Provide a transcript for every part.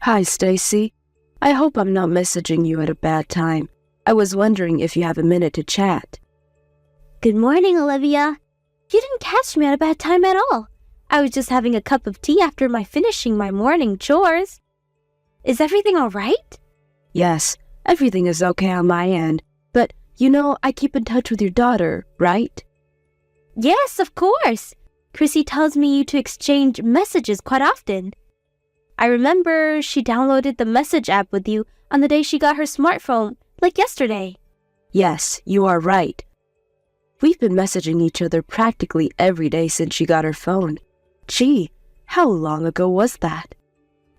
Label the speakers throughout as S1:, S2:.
S1: Hi, Stacy. I hope I'm not messaging you at a bad time. I was wondering if you have a minute to chat.
S2: Good morning, Olivia. You didn't catch me at a bad time at all. I was just having a cup of tea after finishing my morning chores. Is everything all right?
S1: Yes, everything is okay on my end. But, I keep in touch with your daughter, right?
S2: Yes, of course. Chrissy tells me you to exchange messages quite often. I remember she downloaded the message app with you on the day she got her smartphone, like yesterday.
S1: Yes, you are right. We've been messaging each other practically every day since she got her phone. Gee, how long ago was that?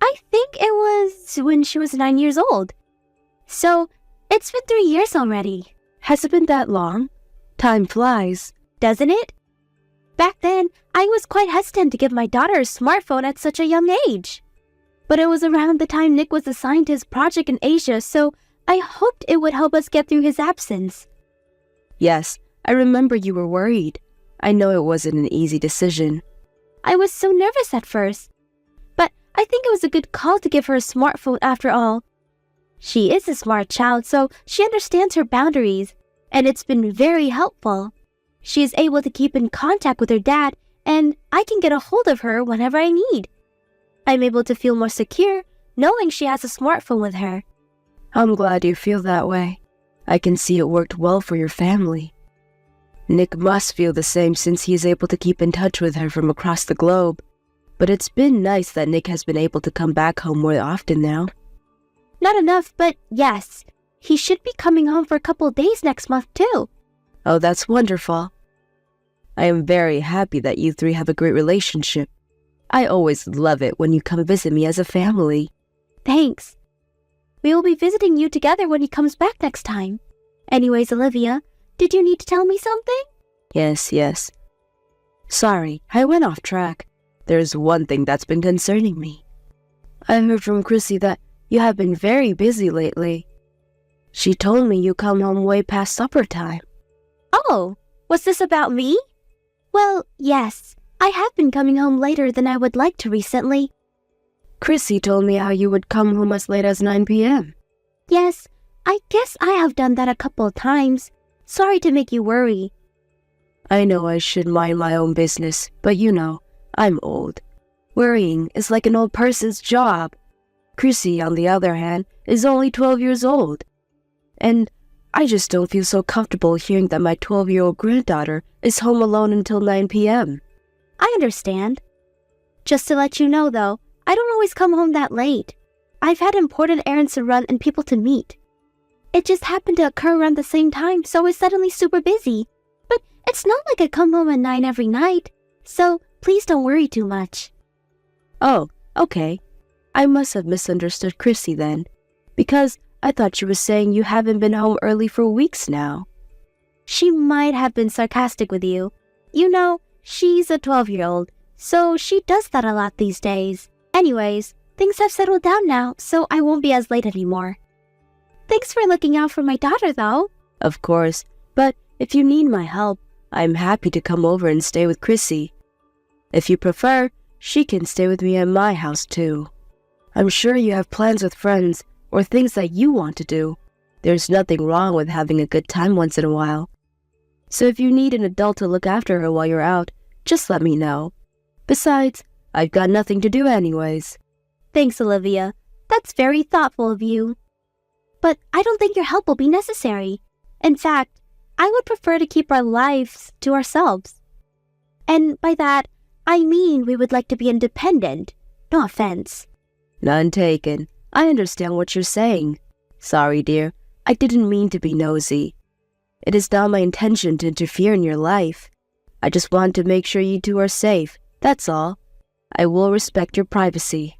S2: I think it was when she was 9 years old. So, it's been 3 years already.
S1: Has it been that long? Time flies.
S2: Doesn't it? Back then, I was quite hesitant to give my daughter a smartphone at such a young age. But it was around the time Nick was assigned to his project in Asia, so I hoped it would help us get through his absence.
S1: Yes, I remember you were worried. I know it wasn't an easy decision.
S2: I was so nervous at first. But I think it was a good call to give her a smartphone after all. She is a smart child, so she understands her boundaries, and it's been very helpful. She is able to keep in contact with her dad, and I can get a hold of her whenever I need. I'm able to feel more secure knowing she has a smartphone with her.
S1: I'm glad you feel that way. I can see it worked well for your family. Nick must feel the same since he is able to keep in touch with her from across the globe. But it's been nice that Nick has been able to come back home more often now.
S2: Not enough, but yes. He should be coming home for a couple of days next month too.
S1: Oh, that's wonderful. I am very happy that you three have a great relationship. I always love it when you come visit me as a family.
S2: Thanks. We will be visiting you together when he comes back next time. Anyways, Olivia, did you need to tell me something?
S1: Yes. Sorry, I went off track. There's one thing that's been concerning me. I heard from Chrissy that you have been very busy lately. She told me you come home way past supper time.
S2: Oh, was this about me? Well, yes. I have been coming home later than I would like to recently.
S1: Chrissy told me how you would come home as late as 9 p.m.
S2: Yes, I guess I have done that a couple of times. Sorry to make you worry.
S1: I know I should mind my own business, but I'm old. Worrying is like an old person's job. Chrissy, on the other hand, is only 12 years old. And I just don't feel so comfortable hearing that my 12-year-old granddaughter is home alone until 9 p.m.
S2: I understand. Just to let you know, though, I don't always come home that late. I've had important errands to run and people to meet. It just happened to occur around the same time, so I was suddenly super busy. But it's not like I come home at 9 every night, so please don't worry too much.
S1: Oh, okay. I must have misunderstood Chrissy then, because I thought she was saying you haven't been home early for weeks now.
S2: She might have been sarcastic with you. She's a 12-year-old, so she does that a lot these days. Anyways, things have settled down now, so I won't be as late anymore. Thanks for looking out for my daughter, though.
S1: Of course, but if you need my help, I'm happy to come over and stay with Chrissy. If you prefer, she can stay with me at my house too. I'm sure you have plans with friends or things that you want to do. There's nothing wrong with having a good time once in a while. So if you need an adult to look after her while you're out, just let me know. Besides, I've got nothing to do anyways.
S2: Thanks, Olivia. That's very thoughtful of you. But I don't think your help will be necessary. In fact, I would prefer to keep our lives to ourselves. And by that, I mean we would like to be independent. No offense.
S1: None taken. I understand what you're saying. Sorry, dear. I didn't mean to be nosy. It is not my intention to interfere in your life. I just want to make sure you two are safe. That's all. I will respect your privacy.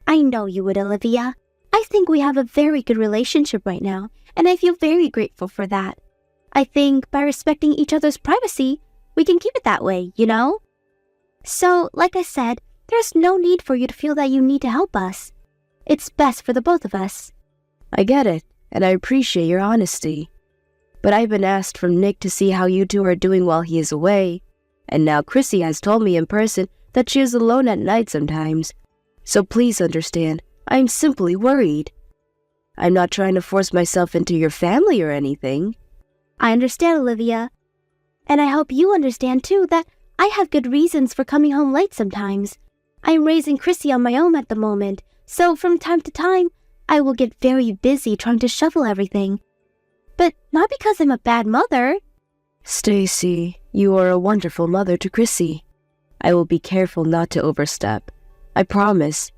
S2: I know you would, Olivia. I think we have a very good relationship right now, and I feel very grateful for that. I think by respecting each other's privacy, we can keep it that way, So, like I said, there's no need for you to feel that you need to help us. It's best for the both of us.
S1: I get it, and I appreciate your honesty. But I've been asked from Nick to see how you two are doing while he is away, and now Chrissy has told me in person that she is alone at night sometimes. So please understand, I'm simply worried. I'm not trying to force myself into your family or anything.
S2: I understand, Olivia. And I hope you understand, too, that I have good reasons for coming home late sometimes. I'm raising Chrissy on my own at the moment, so from time to time, I will get very busy trying to shovel everything. But not because I'm a bad mother.
S1: Stacy, you are a wonderful mother to Chrissy. I will be careful not to overstep. I promise.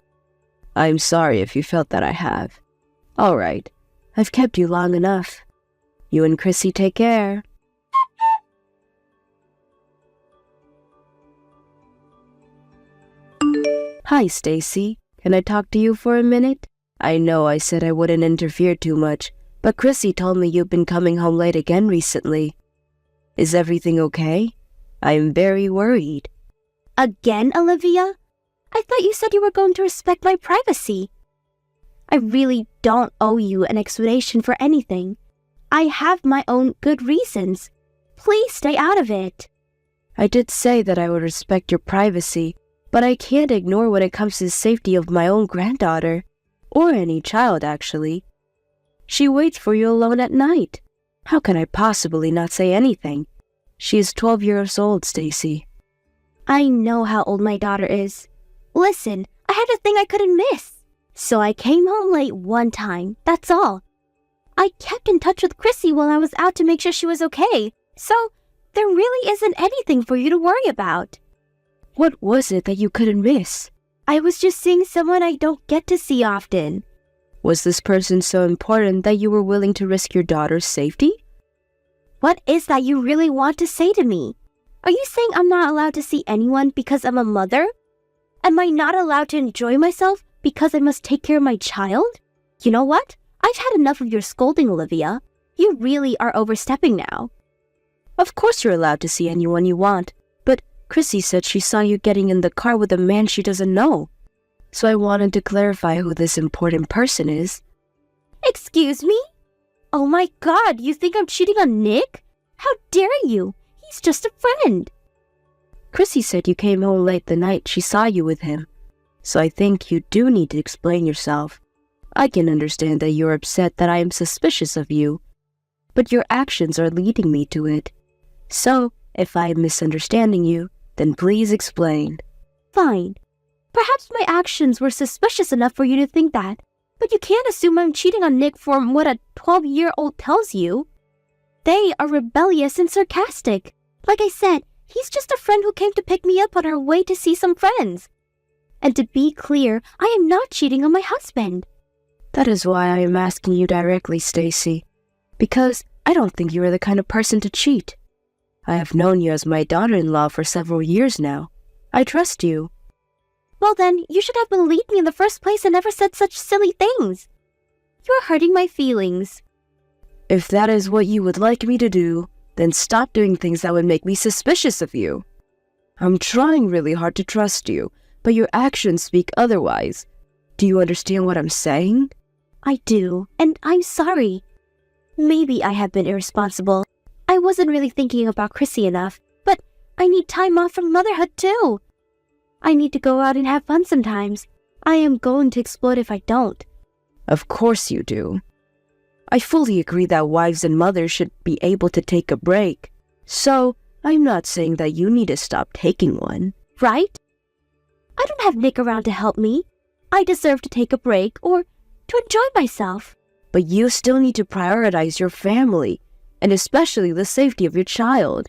S1: I'm sorry if you felt that I have. All right, I've kept you long enough. You and Chrissy take care. Hi, Stacy. Can I talk to you for a minute? I know I said I wouldn't interfere too much, but Chrissy told me you've been coming home late again recently. Is everything okay? I am very worried.
S2: Again, Olivia? I thought you said you were going to respect my privacy. I really don't owe you an explanation for anything. I have my own good reasons. Please stay out of it.
S1: I did say that I would respect your privacy, but I can't ignore when it comes to the safety of my own granddaughter, or any child, actually. She waits for you alone at night. How can I possibly not say anything? She is 12 years old, Stacy.
S2: I know how old my daughter is. Listen, I had a thing I couldn't miss. So I came home late one time, that's all. I kept in touch with Chrissy while I was out to make sure she was okay. So there really isn't anything for you to worry about.
S1: What was it that you couldn't miss?
S2: I was just seeing someone I don't get to see often.
S1: Was this person so important that you were willing to risk your daughter's safety?
S2: What is that you really want to say to me? Are you saying I'm not allowed to see anyone because I'm a mother? Am I not allowed to enjoy myself because I must take care of my child? You know what? I've had enough of your scolding, Olivia. You really are overstepping now.
S1: Of course you're allowed to see anyone you want, but Chrissy said she saw you getting in the car with a man she doesn't know. So I wanted to clarify who this important person is.
S2: Excuse me? Oh my God, you think I'm cheating on Nick? How dare you? He's just a friend.
S1: Chrissy said you came home late the night she saw you with him. So I think you do need to explain yourself. I can understand that you're upset that I am suspicious of you, but your actions are leading me to it. So, if I am misunderstanding you, then please explain.
S2: Fine. Perhaps my actions were suspicious enough for you to think that, but you can't assume I'm cheating on Nick from what a 12-year-old tells you. They are rebellious and sarcastic. Like I said, he's just a friend who came to pick me up on our way to see some friends. And to be clear, I am not cheating on my husband.
S1: That is why I am asking you directly, Stacy, because I don't think you are the kind of person to cheat. I have known you as my daughter-in-law for several years now. I trust you.
S2: Well then, you should have believed me in the first place and never said such silly things. You are hurting my feelings.
S1: If that is what you would like me to do, then stop doing things that would make me suspicious of you. I'm trying really hard to trust you, but your actions speak otherwise. Do you understand what I'm saying?
S2: I do, and I'm sorry. Maybe I have been irresponsible. I wasn't really thinking about Chrissy enough, but I need time off from motherhood too. I need to go out and have fun sometimes. I am going to explode if I don't.
S1: Of course you do. I fully agree that wives and mothers should be able to take a break. So, I'm not saying that you need to stop taking one.
S2: Right? I don't have Nick around to help me. I deserve to take a break or to enjoy myself.
S1: But you still need to prioritize your family, and especially the safety of your child.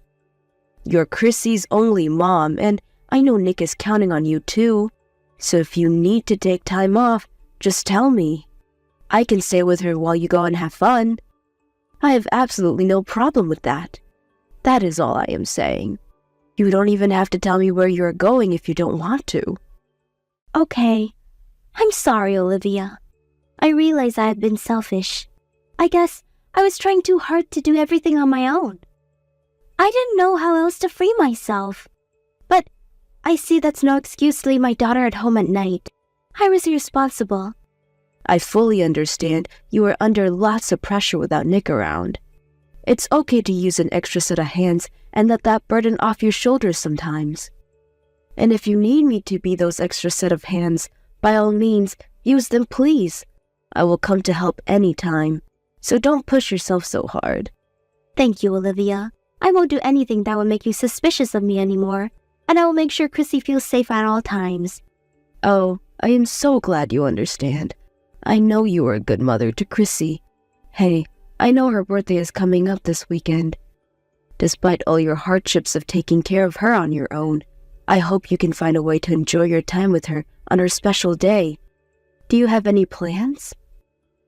S1: You're Chrissy's only mom, and I know Nick is counting on you too. So if you need to take time off, just tell me. I can stay with her while you go and have fun. I have absolutely no problem with that. That is all I am saying. You don't even have to tell me where you're going if you don't want to.
S2: Okay. I'm sorry, Olivia. I realize I have been selfish. I guess I was trying too hard to do everything on my own. I didn't know how else to free myself. But I see that's no excuse to leave my daughter at home at night. I was irresponsible.
S1: I fully understand you are under lots of pressure without Nick around. It's okay to use an extra set of hands and let that burden off your shoulders sometimes. And if you need me to be those extra set of hands, by all means, Use them, please. I will come to help any time, so don't push yourself so hard.
S2: Thank you, Olivia. I won't do anything that will make you suspicious of me anymore, and I will make sure Chrissy feels safe at all times.
S1: Oh, I am so glad you understand. I know you are a good mother to Chrissy. Hey, I know her birthday is coming up this weekend. Despite all your hardships of taking care of her on your own, I hope you can find a way to enjoy your time with her on her special day. Do you have any plans?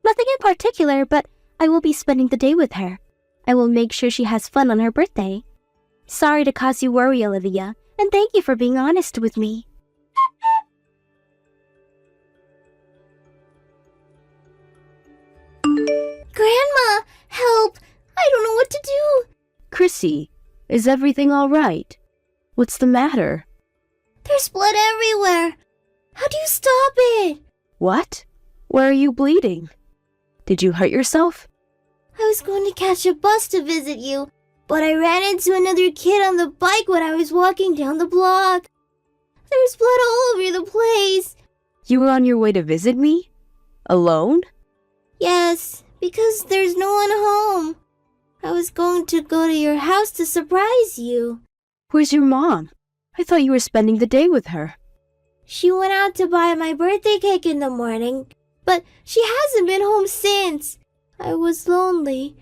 S2: Nothing in particular, but I will be spending the day with her. I will make sure she has fun on her birthday. Sorry to cause you worry, Olivia, and thank you for being honest with me. Grandma, help! I don't know what to do.
S1: Chrissy, is everything all right? What's the matter?
S2: There's blood everywhere. How do you stop it?
S1: What? Where are you bleeding? Did you hurt yourself?
S2: I was going to catch a bus to visit you, but I ran into another kid on the bike when I was walking down the block. There's blood all over the place.
S1: You were on your way to visit me? Alone?
S2: Yes, because there's no one home. I was going to go to your house to surprise you.
S1: Where's your mom? I thought you were spending the day with her.
S2: She went out to buy my birthday cake in the morning, but she hasn't been home since. I was lonely.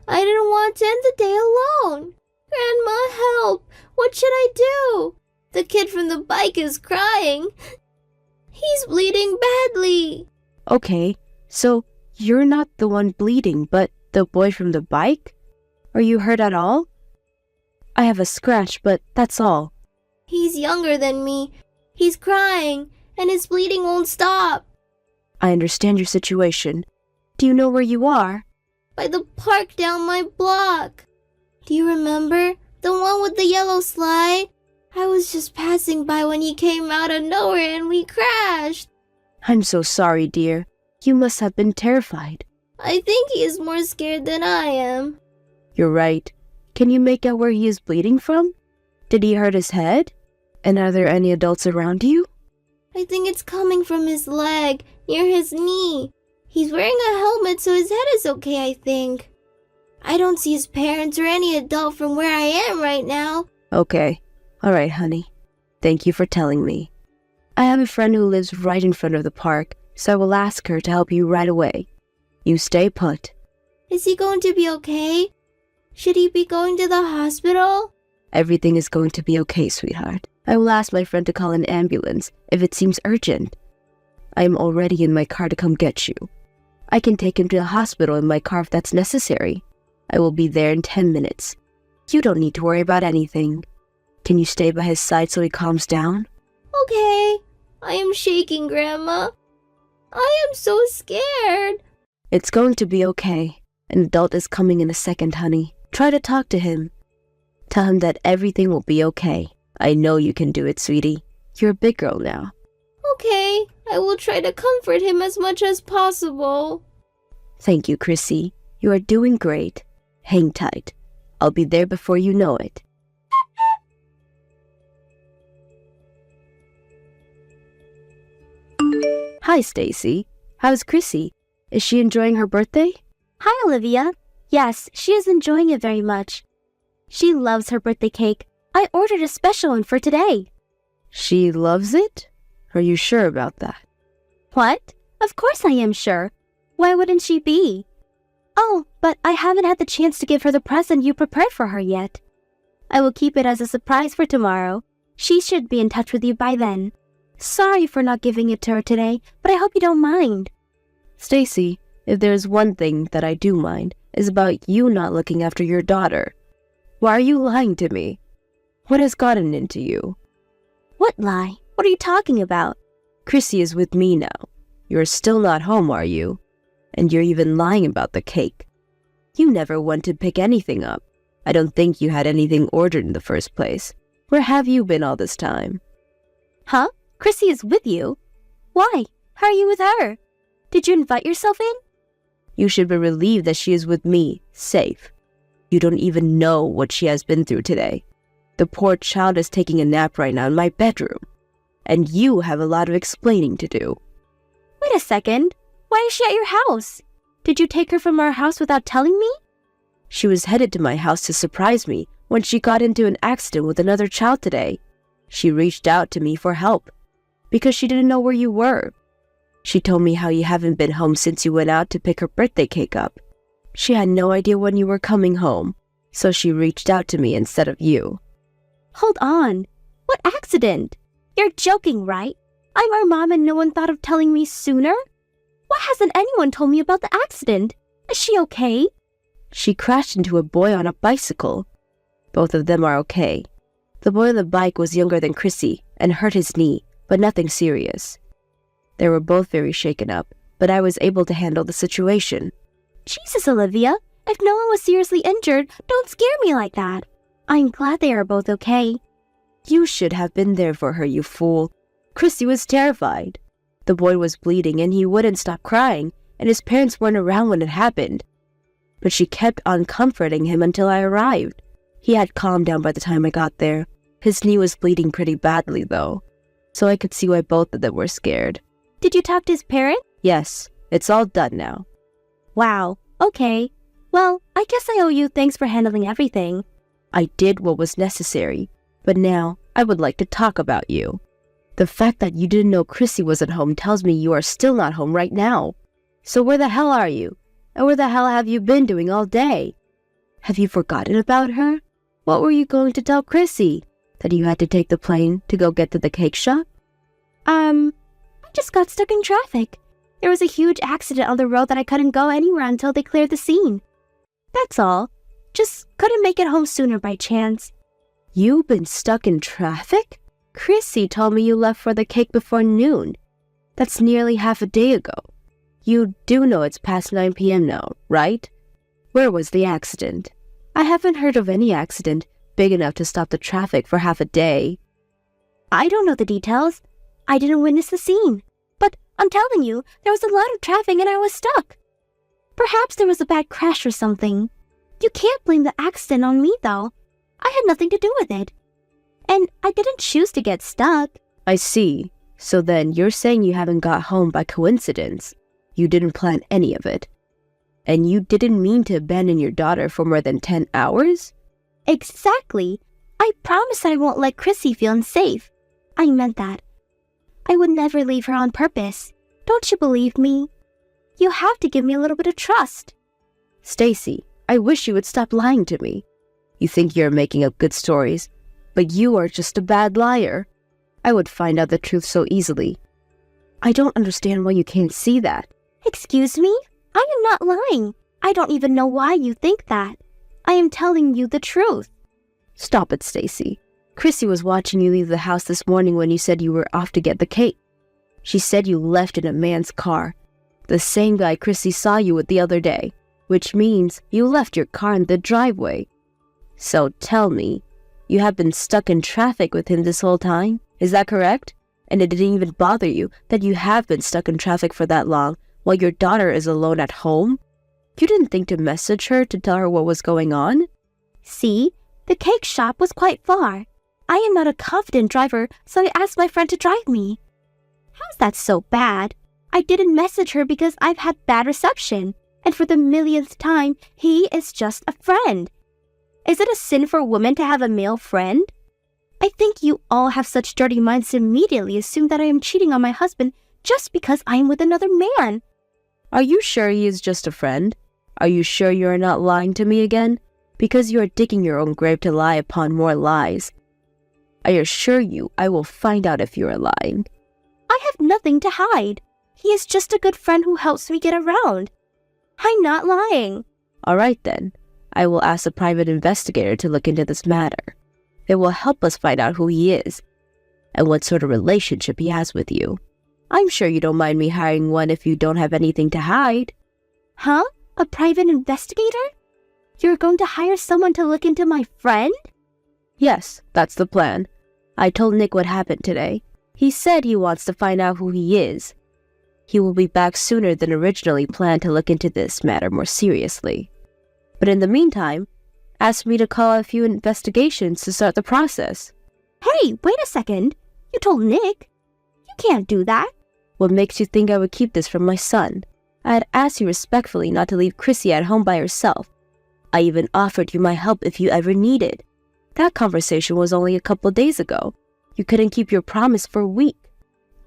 S2: I didn't want to end the day alone. Grandma, help! What should I do? The kid from the bike is crying. He's bleeding badly.
S1: Okay, so you're not the one bleeding, but the boy from the bike? Are you hurt at all? I have a scratch, but that's all.
S2: He's younger than me. He's crying, and his bleeding won't stop.
S1: I understand your situation. Do you know where you are?
S2: By the park down my block. Do you remember? The one with the yellow slide? I was just passing by when he came out of nowhere and we crashed.
S1: I'm so sorry, dear. You must have been terrified.
S2: I think he is more scared than I am.
S1: You're right. Can you make out where he is bleeding from? Did he hurt his head? And are there any adults around you?
S2: I think it's coming from his leg, near his knee. He's wearing a helmet, so his head is okay, I think. I don't see his parents or any adult from where I am right now.
S1: Okay. All right, honey. Thank you for telling me. I have a friend who lives right in front of the park, so I will ask her to help you right away. You stay put.
S2: Is he going to be okay? Should he be going to the hospital?
S1: Everything is going to be okay, sweetheart. I will ask my friend to call an ambulance if it seems urgent. I am already in my car to come get you. I can take him to the hospital in my car if that's necessary. I will be there in 10 minutes. You don't need to worry about anything. Can you stay by his side so he calms down?
S2: Okay. I am shaking, Grandma. I am so scared.
S1: It's going to be okay. An adult is coming in a second, honey. Try to talk to him. Tell him that everything will be okay. I know you can do it, sweetie. You're a big girl now.
S2: Okay, I will try to comfort him as much as possible.
S1: Thank you, Chrissy. You are doing great. Hang tight. I'll be there before you know it. Hi, Stacy. How's Chrissy? Is she enjoying her birthday?
S2: Hi, Olivia. Yes, she is enjoying it very much. She loves her birthday cake. I ordered a special one for today.
S1: She loves it? Are you sure about that?
S2: What? Of course I am sure. Why wouldn't she be? Oh, but I haven't had the chance to give her the present you prepared for her yet. I will keep it as a surprise for tomorrow. She should be in touch with you by then. Sorry for not giving it to her today, but I hope you don't mind.
S1: Stacy, if there's one thing that I do mind, is about you not looking after your daughter. Why are you lying to me? What has gotten into you?
S2: What lie? What are you talking about?
S1: Chrissy is with me now. You're still not home, are you? And you're even lying about the cake. You never went to pick anything up. I don't think you had anything ordered in the first place. Where have you been all this time?
S2: Huh? Chrissy is with you? Why? How are you with her? Did you invite yourself in?
S1: You should be relieved that she is with me, safe. You don't even know what she has been through today. The poor child is taking a nap right now in my bedroom. And you have a lot of explaining to do.
S2: a second. Why is she at your house? Did you take her from our house without telling me?
S1: She was headed to my house to surprise me when she got into an accident with another child today. She reached out to me for help because she didn't know where you were. She told me how you haven't been home since you went out to pick her birthday cake up. She had no idea when you were coming home, so she reached out to me instead of you.
S2: Hold on. What accident? You're joking, right? I'm her mom and no one thought of telling me sooner? Why hasn't anyone told me about the accident? Is she okay?
S1: She crashed into a boy on a bicycle. Both of them are okay. The boy on the bike was younger than Chrissy and hurt his knee, but nothing serious. They were both very shaken up, but I was able to handle the situation.
S2: Jesus, Olivia. If no one was seriously injured, don't scare me like that. I'm glad they are both okay.
S1: You should have been there for her, you fool. Chrissy was terrified. The boy was bleeding and he wouldn't stop crying, and his parents weren't around when it happened. But she kept on comforting him until I arrived. He had calmed down by the time I got there. His knee was bleeding pretty badly, though, so I could see why both of them were scared.
S2: Did you talk to his parents?
S1: Yes, it's all done now.
S2: Wow, okay. Well, I guess I owe you thanks for handling everything.
S1: I did what was necessary, but now I would like to talk about you. The fact that you didn't know Chrissy was at home tells me you are still not home right now. So where the hell are you? And where the hell have you been doing all day? Have you forgotten about her? What were you going to tell Chrissy? That you had to take the plane to go get to the cake shop?
S2: I just got stuck in traffic. There was a huge accident on the road that I couldn't go anywhere until they cleared the scene. That's all. Just couldn't make it home sooner by chance.
S1: You've been stuck in traffic? Chrissy told me you left for the cake before noon. That's nearly half a day ago. You do know it's past 9 p.m. now, right? Where was the accident? I haven't heard of any accident big enough to stop the traffic for half a day.
S2: I don't know the details. I didn't witness the scene. But I'm telling you, there was a lot of traffic and I was stuck. Perhaps there was a bad crash or something. You can't blame the accident on me, though. I had nothing to do with it. And I didn't choose to get stuck.
S1: I see. So then you're saying you haven't got home by coincidence. You didn't plan any of it. And you didn't mean to abandon your daughter for more than 10 hours?
S2: Exactly. I promised I won't let Chrissy feel unsafe. I meant that. I would never leave her on purpose. Don't you believe me? You have to give me a little bit of trust.
S1: Stacy, I wish you would stop lying to me. You think you're making up good stories, but you are just a bad liar. I would find out the truth so easily. I don't understand why you can't see that.
S2: Excuse me? I am not lying. I don't even know why you think that. I am telling you the truth.
S1: Stop it, Stacy. Chrissy was watching you leave the house this morning when you said you were off to get the cake. She said you left in a man's car, the same guy Chrissy saw you with the other day, which means you left your car in the driveway. So tell me, you have been stuck in traffic with him this whole time? Is that correct? And it didn't even bother you that you have been stuck in traffic for that long while your daughter is alone at home? You didn't think to message her to tell her what was going on?
S2: See, the cake shop was quite far. I am not a confident driver, so I asked my friend to drive me. How's that so bad? I didn't message her because I've had bad reception, and for the millionth time, he is just a friend. Is it a sin for a woman to have a male friend? I think you all have such dirty minds to immediately assume that I am cheating on my husband just because I am with another man.
S1: Are you sure he is just a friend? Are you sure you are not lying to me again? Because you are digging your own grave to lie upon more lies. I assure you, I will find out if you are lying.
S2: I have nothing to hide. He is just a good friend who helps me get around. I'm not lying.
S1: All right then. I will ask a private investigator to look into this matter. It will help us find out who he is and what sort of relationship he has with you. I'm sure you don't mind me hiring one if you don't have anything to hide.
S2: Huh? A private investigator? You're going to hire someone to look into my friend?
S1: Yes, that's the plan. I told Nick what happened today. He said he wants to find out who he is. He will be back sooner than originally planned to look into this matter more seriously. But in the meantime, ask me to call a few investigations to start the process.
S2: Hey, wait a second. You told Nick. You can't do that.
S1: What makes you think I would keep this from my son? I had asked you respectfully not to leave Chrissy at home by herself. I even offered you my help if you ever needed. That conversation was only a couple days ago. You couldn't keep your promise for a week.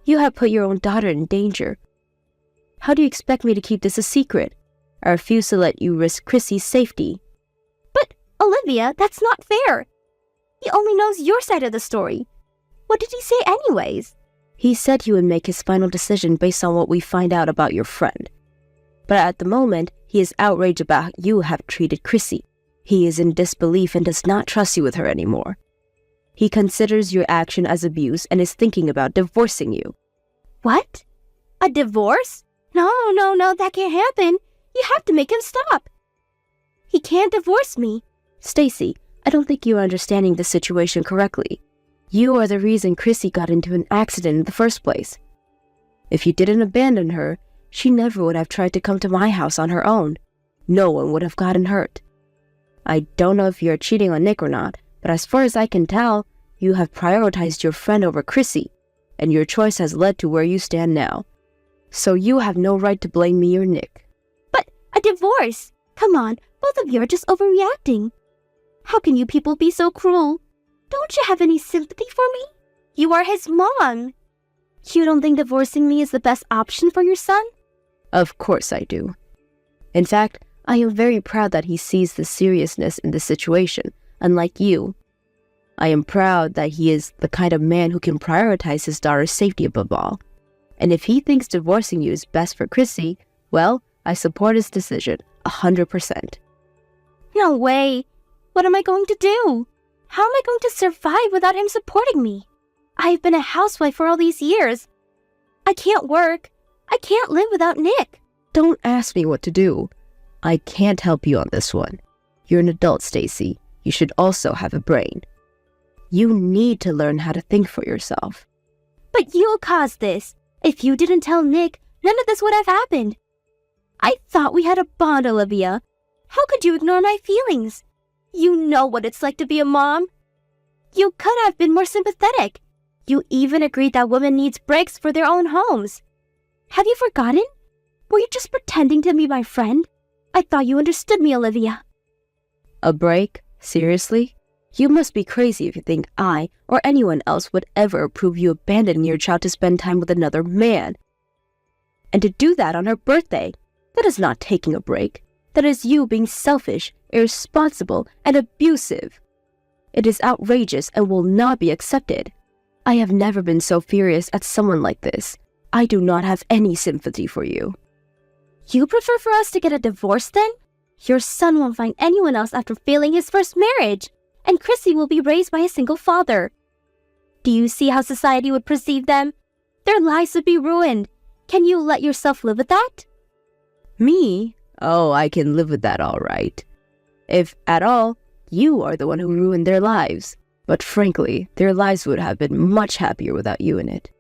S1: You have put your own daughter in danger. How do you expect me to keep this a secret? I refuse to let you risk Chrissy's safety.
S2: But, Olivia, that's not fair. He only knows your side of the story. What did he say anyways?
S1: He said he would make his final decision based on what we find out about your friend. But at the moment, he is outraged about how you have treated Chrissy. He is in disbelief and does not trust you with her anymore. He considers your action as abuse and is thinking about divorcing you.
S2: What? A divorce? No, that can't happen. You have to make him stop. He can't divorce me.
S1: Stacy, I don't think you are understanding the situation correctly. You are the reason Chrissy got into an accident in the first place. If you didn't abandon her, she never would have tried to come to my house on her own. No one would have gotten hurt. I don't know if you're cheating on Nick or not, but as far as I can tell, you have prioritized your friend over Chrissy, and your choice has led to where you stand now. So you have no right to blame me or Nick.
S2: But a divorce? Come on, both of you are just overreacting. How can you people be so cruel? Don't you have any sympathy for me? You are his mom. You don't think divorcing me is the best option for your son?
S1: Of course I do. In fact, I am very proud that he sees the seriousness in the situation, unlike you. I am proud that he is the kind of man who can prioritize his daughter's safety above all. And if he thinks divorcing you is best for Chrissy, well, I support his decision, 100%.
S2: No way. What am I going to do? How am I going to survive without him supporting me? I've been a housewife for all these years. I can't work. I can't live without Nick.
S1: Don't ask me what to do. I can't help you on this one. You're an adult, Stacy. You should also have a brain. You need to learn how to think for yourself.
S2: But you caused this. If you didn't tell Nick, none of this would have happened. I thought we had a bond, Olivia. How could you ignore my feelings? You know what it's like to be a mom. You could have been more sympathetic. You even agreed that women need breaks for their own homes. Have you forgotten? Were you just pretending to be my friend? I thought you understood me, Olivia.
S1: A break? Seriously? You must be crazy if you think I or anyone else would ever approve you abandoning your child to spend time with another man. And to do that on her birthday. That is not taking a break. That is you being selfish, irresponsible, and abusive. It is outrageous and will not be accepted. I have never been so furious at someone like this. I do not have any sympathy for you.
S2: You prefer for us to get a divorce then? Your son won't find anyone else after failing his first marriage, and Chrissy will be raised by a single father. Do you see how society would perceive them? Their lives would be ruined. Can you let yourself live with that?
S1: Me? Oh, I can live with that all right. If at all, you are the one who ruined their lives. But frankly, their lives would have been much happier without you in it.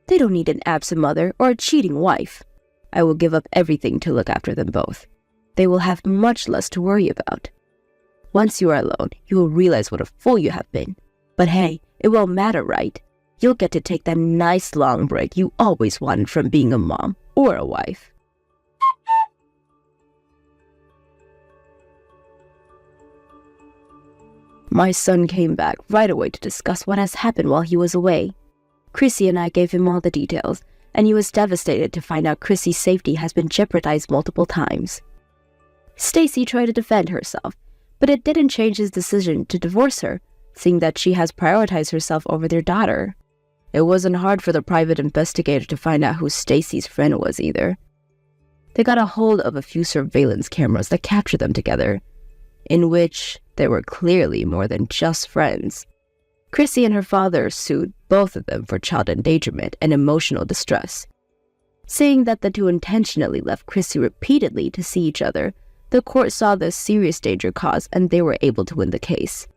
S1: They don't need an absent mother or a cheating wife. I will give up everything to look after them both. They will have much less to worry about. Once you are alone, you will realize what a fool you have been. But hey, it won't matter, right? You'll get to take that nice long break you always wanted from being a mom or a wife. My son came back right away to discuss what has happened while he was away. Chrissy and I gave him all the details, and he was devastated to find out Chrissy's safety has been jeopardized multiple times. Stacy tried to defend herself, but it didn't change his decision to divorce her, seeing that she has prioritized herself over their daughter. It wasn't hard for the private investigator to find out who Stacy's friend was either. They got a hold of a few surveillance cameras that captured them together, in which they were clearly more than just friends. Chrissy and her father sued both of them for child endangerment and emotional distress. Seeing that the two intentionally left Chrissy repeatedly to see each other, the court saw the serious danger caused and they were able to win the case.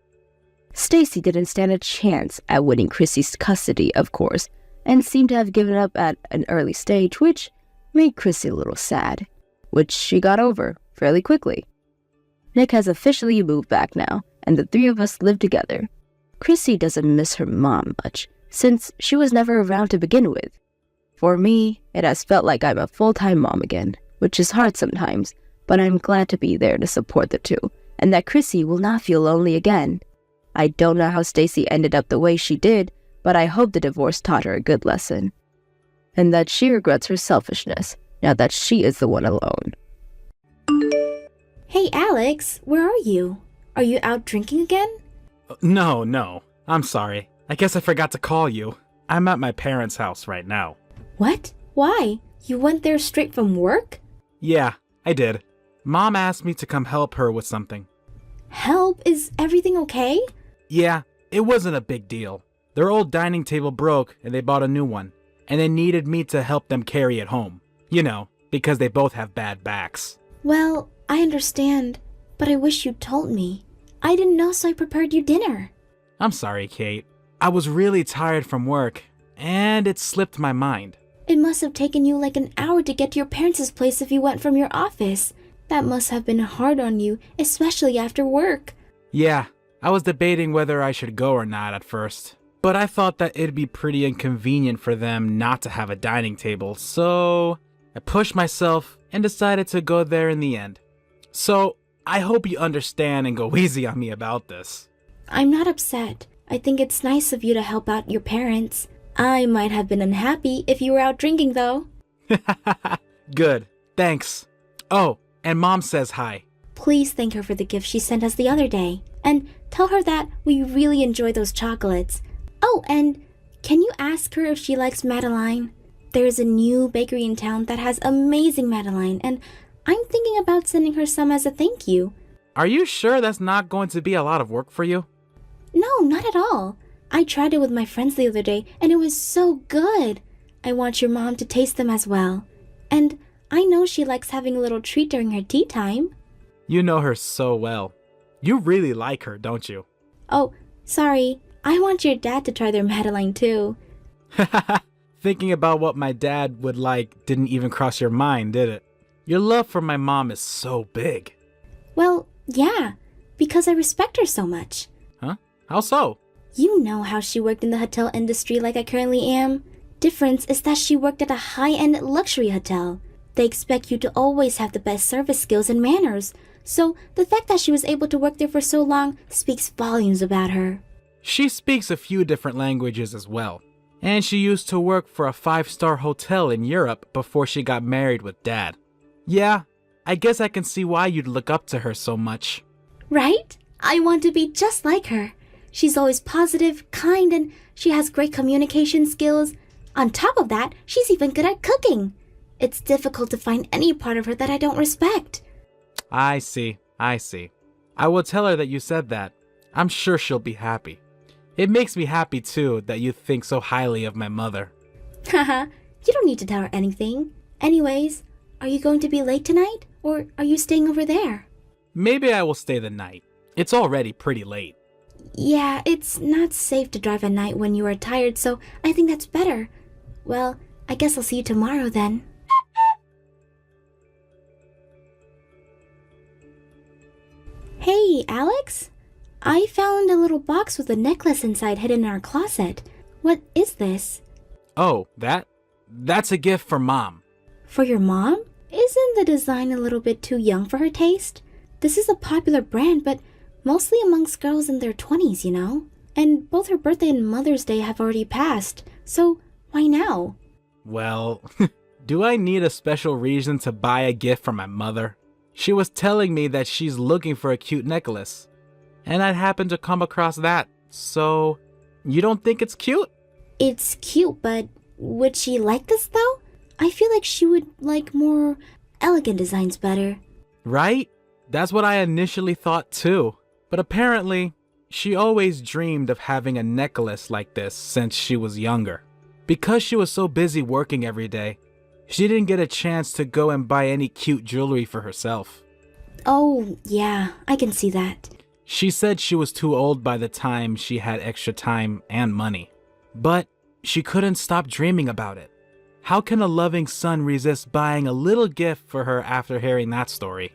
S1: Stacy didn't stand a chance at winning Chrissy's custody, of course, and seemed to have given up at an early stage, which made Chrissy a little sad, which she got over fairly quickly. Nick has officially moved back now, and the three of us live together. Chrissy doesn't miss her mom much, since she was never around to begin with. For me, it has felt like I'm a full-time mom again, which is hard sometimes, but I'm glad to be there to support the two, and that Chrissy will not feel lonely again. I don't know how Stacy ended up the way she did, but I hope the divorce taught her a good lesson, and that she regrets her selfishness now that she is the one alone.
S2: Hey, Alex, where are you? Are you out drinking again?
S3: No. I'm sorry. I guess I forgot to call you. I'm at my parents' house right now.
S2: What? Why? You went there straight from work?
S3: Yeah, I did. Mom asked me to come help her with something.
S2: Help? Is everything okay?
S3: Yeah, it wasn't a big deal. Their old dining table broke and they bought a new one. And they needed me to help them carry it home. You know, because they both have bad backs.
S2: Well, I understand, but I wish you'd told me. I didn't know, so I prepared you dinner.
S3: I'm sorry, Kate. I was really tired from work, and it slipped my mind.
S2: It must have taken you like an hour to get to your parents' place if you went from your office. That must have been hard on you, especially after work.
S3: Yeah, I was debating whether I should go or not at first. But I thought that it'd be pretty inconvenient for them not to have a dining table, so I pushed myself and decided to go there in the end. So, I hope you understand and go easy on me about this.
S2: I'm not upset. I think it's nice of you to help out your parents. I might have been unhappy if you were out drinking, though.
S3: Good, thanks. Oh, and Mom says hi.
S2: Please thank her for the gift she sent us the other day. And tell her that we really enjoy those chocolates. Oh, and can you ask her if she likes Madeline? There's a new bakery in town that has amazing Madeline, and I'm thinking about sending her some as a thank you.
S3: Are you sure that's not going to be a lot of work for you?
S2: No, not at all. I tried it with my friends the other day, and it was so good. I want your mom to taste them as well. And I know she likes having a little treat during her tea time.
S3: You know her so well. You really like her, don't you?
S2: Oh, sorry. I want your dad to try their Madeline too.
S3: Thinking about what my dad would like didn't even cross your mind, did it? Your love for my mom is so big.
S2: Well, yeah, because I respect her so much.
S3: Huh? How so?
S2: You know how she worked in the hotel industry like I currently am. Difference is that she worked at a high-end luxury hotel. They expect you to always have the best service skills and manners. So the fact that she was able to work there for so long speaks volumes about her.
S3: She speaks a few different languages as well. And she used to work for a 5-star hotel in Europe before she got married with Dad. Yeah, I guess I can see why you'd look up to her so much.
S2: Right? I want to be just like her. She's always positive, kind, and she has great communication skills. On top of that, she's even good at cooking. It's difficult to find any part of her that I don't respect.
S3: I see. I will tell her that you said that. I'm sure she'll be happy. It makes me happy too that you think so highly of my mother.
S2: Haha, you don't need to tell her anything. Anyways, are you going to be late tonight, or are you staying over there?
S3: Maybe I will stay the night. It's already pretty late.
S2: Yeah, it's not safe to drive at night when you are tired, so I think that's better. Well, I guess I'll see you tomorrow then. Hey, Alex? I found a little box with a necklace inside hidden in our closet. What is this?
S3: Oh, that's a gift for Mom.
S2: For your mom? Isn't the design a little bit too young for her taste? This is a popular brand, but mostly amongst girls in their 20s, you know? And both her birthday and Mother's Day have already passed, so why now?
S3: Well, do I need a special reason to buy a gift for my mother? She was telling me that she's looking for a cute necklace. And I'd happened to come across that, so you don't think it's cute?
S2: It's cute, but would she like this though? I feel like she would like more elegant designs better.
S3: Right? That's what I initially thought too. But apparently, she always dreamed of having a necklace like this since she was younger. Because she was so busy working every day, she didn't get a chance to go and buy any cute jewelry for herself.
S2: Oh, yeah, I can see that.
S3: She said she was too old by the time she had extra time and money. But she couldn't stop dreaming about it. How can a loving son resist buying a little gift for her after hearing that story?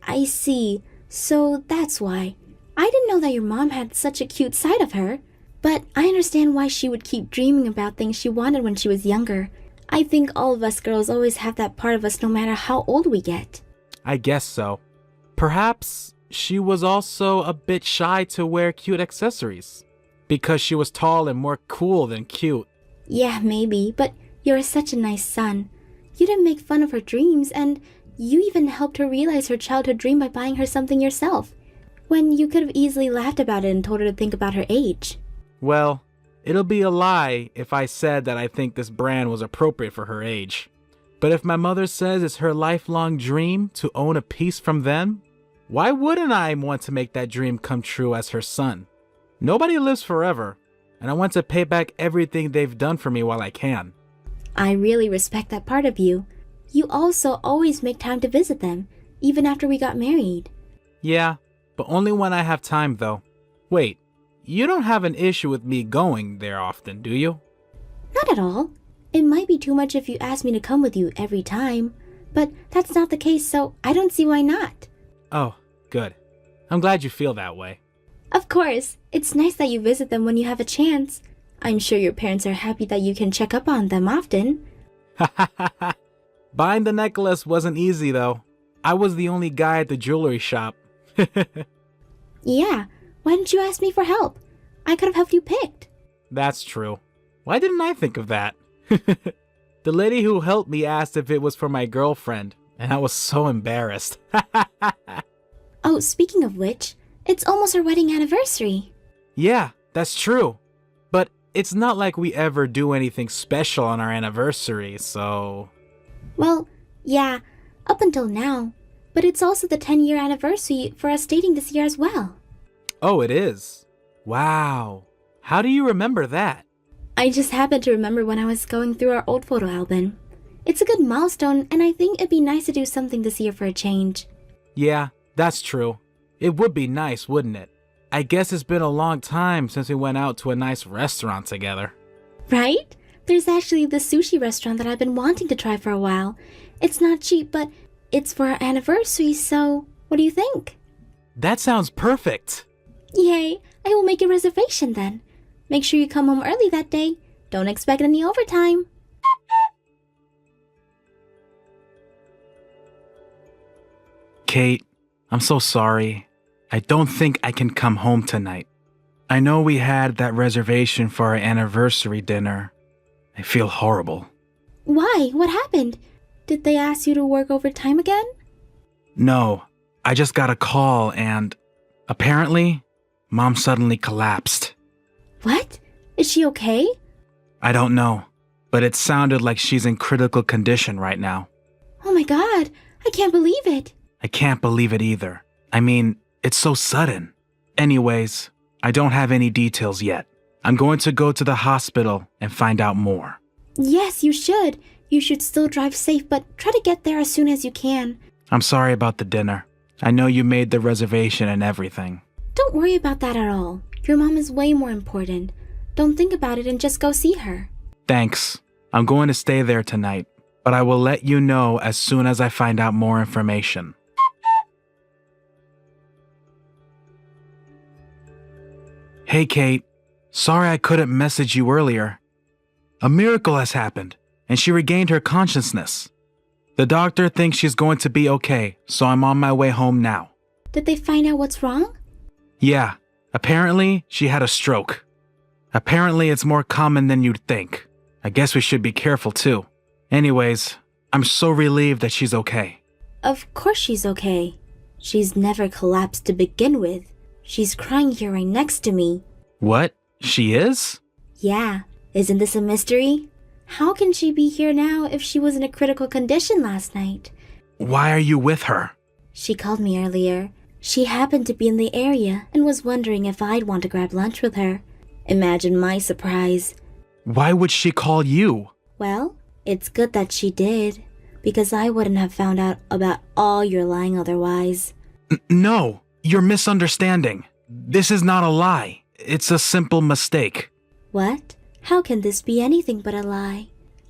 S2: I see. So that's why. I didn't know that your mom had such a cute side of her. But I understand why she would keep dreaming about things she wanted when she was younger. I think all of us girls always have that part of us no matter how old we get.
S3: I guess so. Perhaps she was also a bit shy to wear cute accessories. Because she was tall and more cool than cute.
S2: Yeah, maybe, but you're such a nice son. You didn't make fun of her dreams, and you even helped her realize her childhood dream by buying her something yourself, when you could have easily laughed about it and told her to think about her age.
S3: Well, it'll be a lie if I said that I think this brand was appropriate for her age. But if my mother says it's her lifelong dream to own a piece from them, why wouldn't I want to make that dream come true as her son? Nobody lives forever, and I want to pay back everything they've done for me while I can.
S2: I really respect that part of you. You also always make time to visit them, even after we got married.
S3: Yeah, but only when I have time though. Wait, you don't have an issue with me going there often, do you?
S2: Not at all. It might be too much if you ask me to come with you every time, but that's not the case, so I don't see why not.
S3: Oh, good. I'm glad you feel that way.
S2: Of course, it's nice that you visit them when you have a chance. I'm sure your parents are happy that you can check up on them often.
S3: Buying the necklace wasn't easy though. I was the only guy at the jewelry shop.
S2: Yeah, why didn't you ask me for help? I could have helped you pick.
S3: That's true. Why didn't I think of that? The lady who helped me asked if it was for my girlfriend, and I was so embarrassed.
S2: Oh, speaking of which, it's almost our wedding anniversary.
S3: Yeah, that's true. But it's not like we ever do anything special on our anniversary, so...
S2: Well, yeah, up until now. But it's also the 10-year anniversary for us dating this year as well.
S3: Oh, it is? Wow. How do you remember that?
S2: I just happened to remember when I was going through our old photo album. It's a good milestone, and I think it'd be nice to do something this year for a change.
S3: Yeah, that's true. It would be nice, wouldn't it? I guess it's been a long time since we went out to a nice restaurant together.
S2: Right? There's actually this sushi restaurant that I've been wanting to try for a while. It's not cheap, but it's for our anniversary, so what do you think?
S3: That sounds perfect.
S2: Yay! I will make a reservation then. Make sure you come home early that day. Don't expect any overtime.
S3: Kate, I'm so sorry. I don't think I can come home tonight. I know we had that reservation for our anniversary dinner. I feel horrible.
S2: Why? What happened? Did they ask you to work overtime again?
S3: No, I just got a call and apparently, Mom suddenly collapsed.
S2: What? Is she okay?
S3: I don't know, but it sounded like she's in critical condition right now.
S2: Oh my god, I can't believe it.
S3: I can't believe it either. I mean, it's so sudden. Anyways, I don't have any details yet. I'm going to go to the hospital and find out more.
S2: Yes, you should. You should still drive safe, but try to get there as soon as you can.
S3: I'm sorry about the dinner. I know you made the reservation and everything.
S2: Don't worry about that at all. Your mom is way more important. Don't think about it and just go see her.
S3: Thanks. I'm going to stay there tonight, but I will let you know as soon as I find out more information. Hey, Kate. Sorry I couldn't message you earlier. A miracle has happened, and she regained her consciousness. The doctor thinks she's going to be okay, so I'm on my way home now.
S2: Did they find out what's wrong?
S3: Yeah, apparently she had a stroke. Apparently it's more common than you'd think. I guess we should be careful too. Anyways, I'm so relieved that she's okay.
S2: Of course she's okay. She's never collapsed to begin with. She's crying here right next to me.
S3: What? She is?
S2: Yeah, isn't this a mystery? How can she be here now if she was in a critical condition last night?
S3: Why are you with her?
S2: She called me earlier. She happened to be in the area and was wondering if I'd want to grab lunch with her. Imagine my surprise.
S3: Why would she call you?
S2: Well, it's good that she did, because I wouldn't have found out about all your lying otherwise.
S3: No, you're misunderstanding. This is not a lie. It's a simple mistake.
S2: What? How can this be anything but a lie?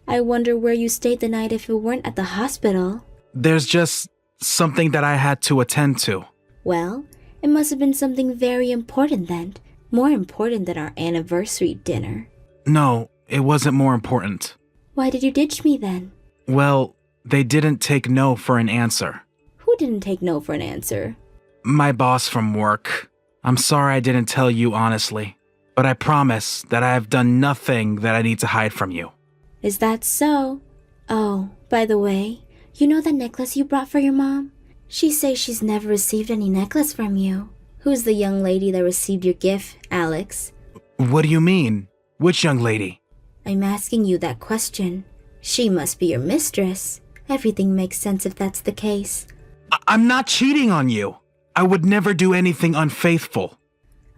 S2: I wonder where you stayed the night if you weren't at the hospital.
S3: There's just something that I had to attend to.
S2: Well, it must have been something very important then. More important than our anniversary dinner.
S3: No, it wasn't more important.
S2: Why did you ditch me then?
S3: Well, they didn't take no for an answer.
S2: Who didn't take no for an answer?
S3: My boss from work. I'm sorry I didn't tell you honestly, but I promise that I have done nothing that I need to hide from you.
S2: Is that so? Oh, by the way, you know that necklace you brought for your mom? She says she's never received any necklace from you. Who's the young lady that received your gift, Alex?
S3: What do you mean? Which young lady?
S2: I'm asking you that question. She must be your mistress. Everything makes sense if that's the case.
S3: I'm not cheating on you. I would never do anything unfaithful.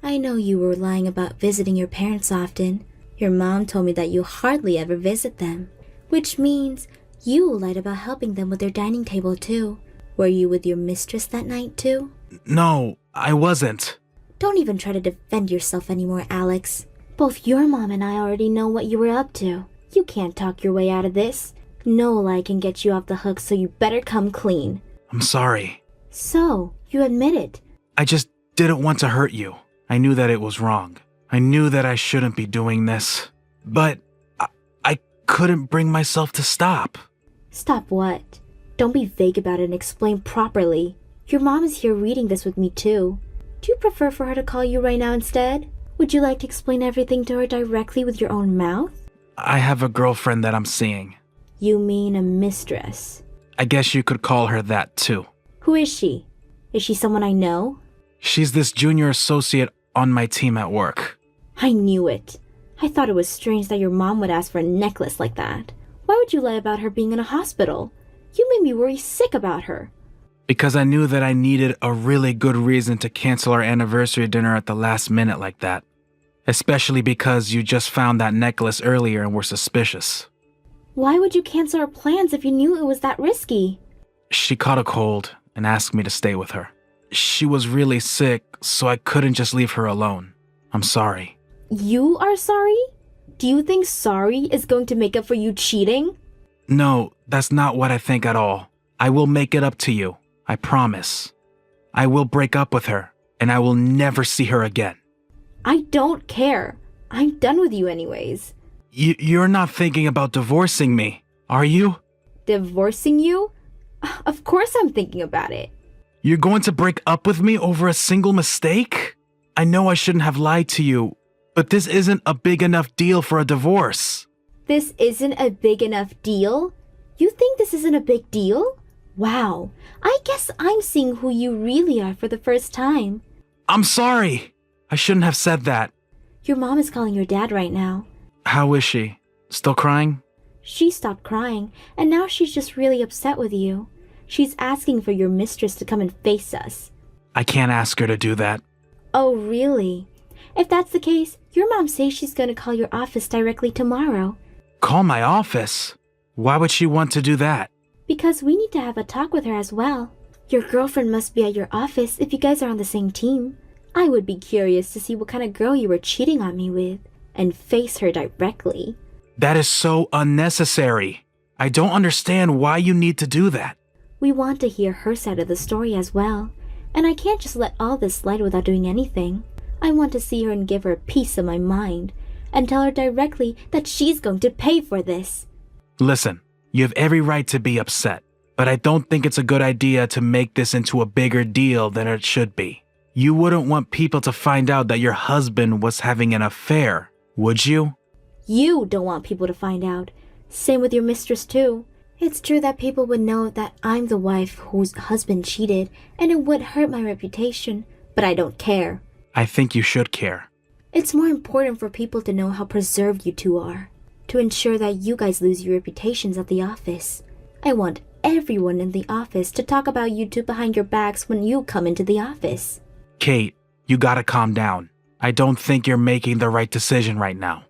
S2: I know you were lying about visiting your parents often. Your mom told me that you hardly ever visit them, which means you lied about helping them with their dining table too. Were you with your mistress that night too?
S3: No, I wasn't.
S2: Don't even try to defend yourself anymore, Alex. Both your mom and I already know what you were up to. You can't talk your way out of this. No lie can get you off the hook, so you better come clean.
S3: I'm sorry.
S2: So, you admit it.
S3: I just didn't want to hurt you. I knew that it was wrong. I knew that I shouldn't be doing this. But I couldn't bring myself to stop.
S2: Stop what? Don't be vague about it and explain properly. Your mom is here reading this with me too. Do you prefer for her to call you right now instead? Would you like to explain everything to her directly with your own mouth?
S3: I have a girlfriend that I'm seeing.
S2: You mean a mistress?
S3: I guess you could call her that too.
S2: Who is she? Is she someone I know?
S3: She's this junior associate on my team at work.
S2: I knew it. I thought it was strange that your mom would ask for a necklace like that. Why would you lie about her being in a hospital? You made me worry sick about her.
S3: Because I knew that I needed a really good reason to cancel our anniversary dinner at the last minute like that. Especially because you just found that necklace earlier and were suspicious.
S2: Why would you cancel our plans if you knew it was that risky?
S3: She caught a cold and asked me to stay with her. She was really sick, so I couldn't just leave her alone. I'm sorry.
S2: You are sorry? Do you think sorry is going to make up for you cheating?
S3: No, that's not what I think at all. I will make it up to you. I promise. I will break up with her, and I will never see her again.
S2: I don't care. I'm done with you anyways.
S3: You're not thinking about divorcing me, are you?
S2: Divorcing you? Of course I'm thinking about it.
S3: You're going to break up with me over a single mistake? I know I shouldn't have lied to you, but this isn't a big enough deal for a divorce.
S2: This isn't a big enough deal? You think this isn't a big deal? Wow, I guess I'm seeing who you really are for the first time.
S3: I'm sorry. I shouldn't have said that.
S2: Your mom is calling your dad right now.
S3: How is she? Still crying?
S2: She stopped crying, and now she's just really upset with you. She's asking for your mistress to come and face us.
S3: I can't ask her to do that.
S2: Oh, really? If that's the case, your mom says she's going to call your office directly tomorrow.
S3: Call my office? Why would she want to do that?
S2: Because we need to have a talk with her as well. Your girlfriend must be at your office if you guys are on the same team. I would be curious to see what kind of girl you were cheating on me with, and face her directly.
S3: That is so unnecessary. I don't understand why you need to do that.
S2: We want to hear her side of the story as well, and I can't just let all this slide without doing anything. I want to see her and give her a piece of my mind, and tell her directly that she's going to pay for this.
S3: Listen, you have every right to be upset, but I don't think it's a good idea to make this into a bigger deal than it should be. You wouldn't want people to find out that your husband was having an affair, would you?
S2: You don't want people to find out. Same with your mistress too. It's true that people would know that I'm the wife whose husband cheated, and it would hurt my reputation, but I don't care.
S3: I think you should care.
S2: It's more important for people to know how preserved you two are, to ensure that you guys lose your reputations at the office. I want everyone in the office to talk about you two behind your backs when you come into the office.
S3: Kate, you gotta calm down. I don't think you're making the right decision right now.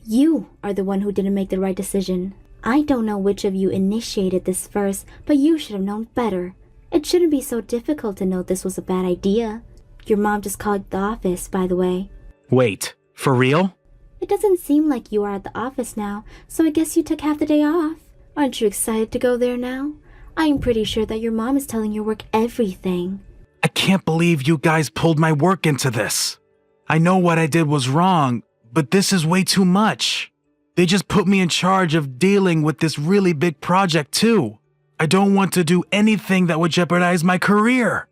S2: You are the one who didn't make the right decision. I don't know which of you initiated this first, but you should have known better. It shouldn't be so difficult to know this was a bad idea. Your mom just called the office, by the way.
S3: Wait, for real?
S2: It doesn't seem like you are at the office now, so I guess you took half the day off. Aren't you excited to go there now? I'm pretty sure that your mom is telling your work everything.
S3: I can't believe you guys pulled my work into this. I know what I did was wrong, but this is way too much. They just put me in charge of dealing with this really big project too. I don't want to do anything that would jeopardize my career.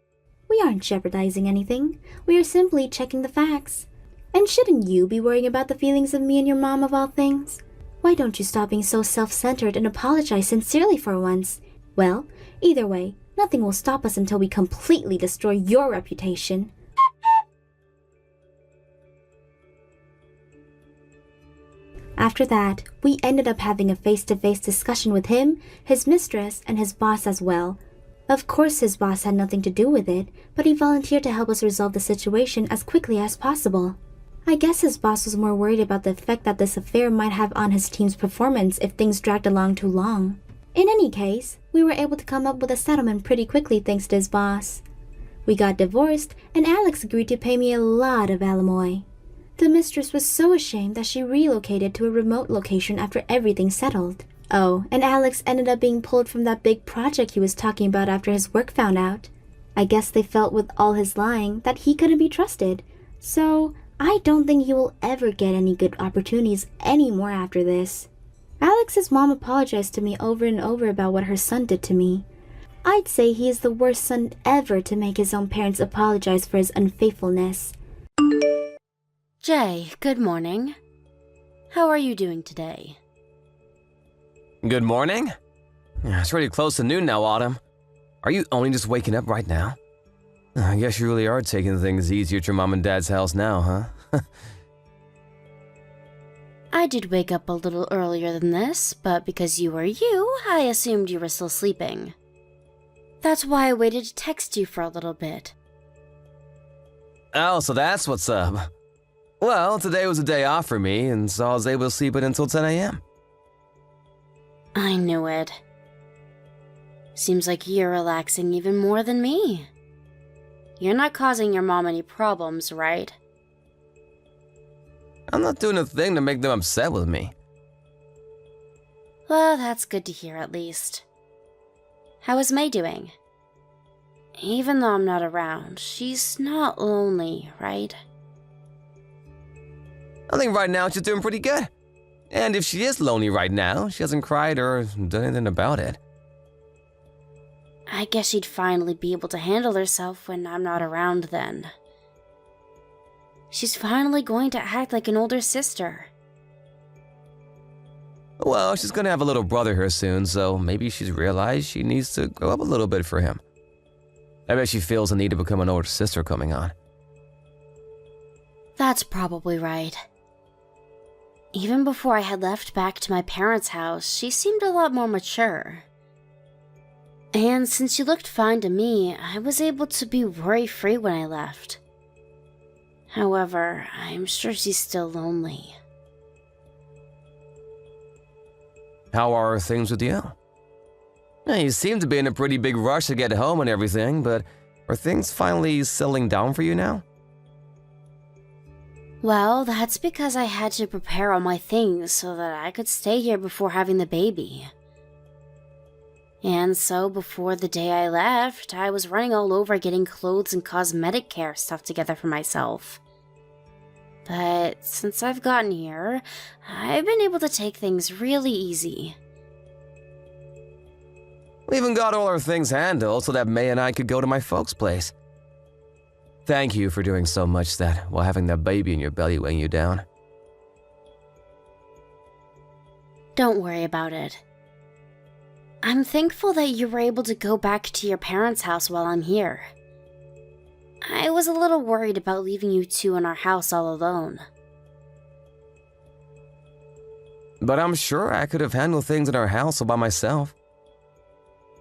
S2: We aren't jeopardizing anything. We are simply checking the facts. And shouldn't you be worrying about the feelings of me and your mom of all things? Why don't you stop being so self-centered and apologize sincerely for once? Well, either way, nothing will stop us until we completely destroy your reputation. After that, we ended up having a face-to-face discussion with him, his mistress, and his boss as well. Of course his boss had nothing to do with it, but he volunteered to help us resolve the situation as quickly as possible. I guess his boss was more worried about the effect that this affair might have on his team's performance if things dragged along too long. In any case, we were able to come up with a settlement pretty quickly thanks to his boss. We got divorced, and Alex agreed to pay me a lot of alimony. The mistress was so ashamed that she relocated to a remote location after everything settled. Oh, and Alex ended up being pulled from that big project he was talking about after his work found out. I guess they felt with all his lying that he couldn't be trusted. So, I don't think he will ever get any good opportunities anymore after this. Alex's mom apologized to me over and over about what her son did to me. I'd say he is the worst son ever to make his own parents apologize for his unfaithfulness.
S4: Jay, good morning. How are you doing today?
S5: Good morning? It's already close to noon now, Autumn. Are you only just waking up right now? I guess you really are taking things easy at your mom and dad's house now, huh?
S4: I did wake up a little earlier than this, but because you were you, I assumed you were still sleeping. That's why I waited to text you for a little bit.
S5: Oh, so that's what's up. Well, today was a day off for me, and so I was able to sleep it until 10 a.m.
S4: I knew it. Seems like you're relaxing even more than me. You're not causing your mom any problems, right?
S5: I'm not doing a thing to make them upset with me.
S4: Well, that's good to hear at least. How is May doing? Even though I'm not around, she's not lonely, right?
S5: I think right now she's doing pretty good. And if she is lonely right now, she hasn't cried or done anything about it.
S4: I guess she'd finally be able to handle herself when I'm not around then. She's finally going to act like an older sister.
S5: Well, she's gonna have a little brother here soon, so maybe she's realized she needs to grow up a little bit for him. I bet she feels the need to become an older sister coming on.
S4: That's probably right. Even before I had left back to my parents' house, she seemed a lot more mature. And since she looked fine to me, I was able to be worry-free when I left. However, I'm sure she's still lonely.
S5: How are things with you? You seem to be in a pretty big rush to get home and everything, but are things finally settling down for you now?
S4: Well, that's because I had to prepare all my things so that I could stay here before having the baby. And so before the day I left, I was running all over getting clothes and cosmetic care stuff together for myself. But since I've gotten here, I've been able to take things really easy.
S5: We even got all our things handled so that May and I could go to my folks' place. Thank you for doing so much that while having that baby in your belly weighing you down.
S4: Don't worry about it. I'm thankful that you were able to go back to your parents' house while I'm here. I was a little worried about leaving you two in our house all alone.
S5: But I'm sure I could have handled things in our house all by myself.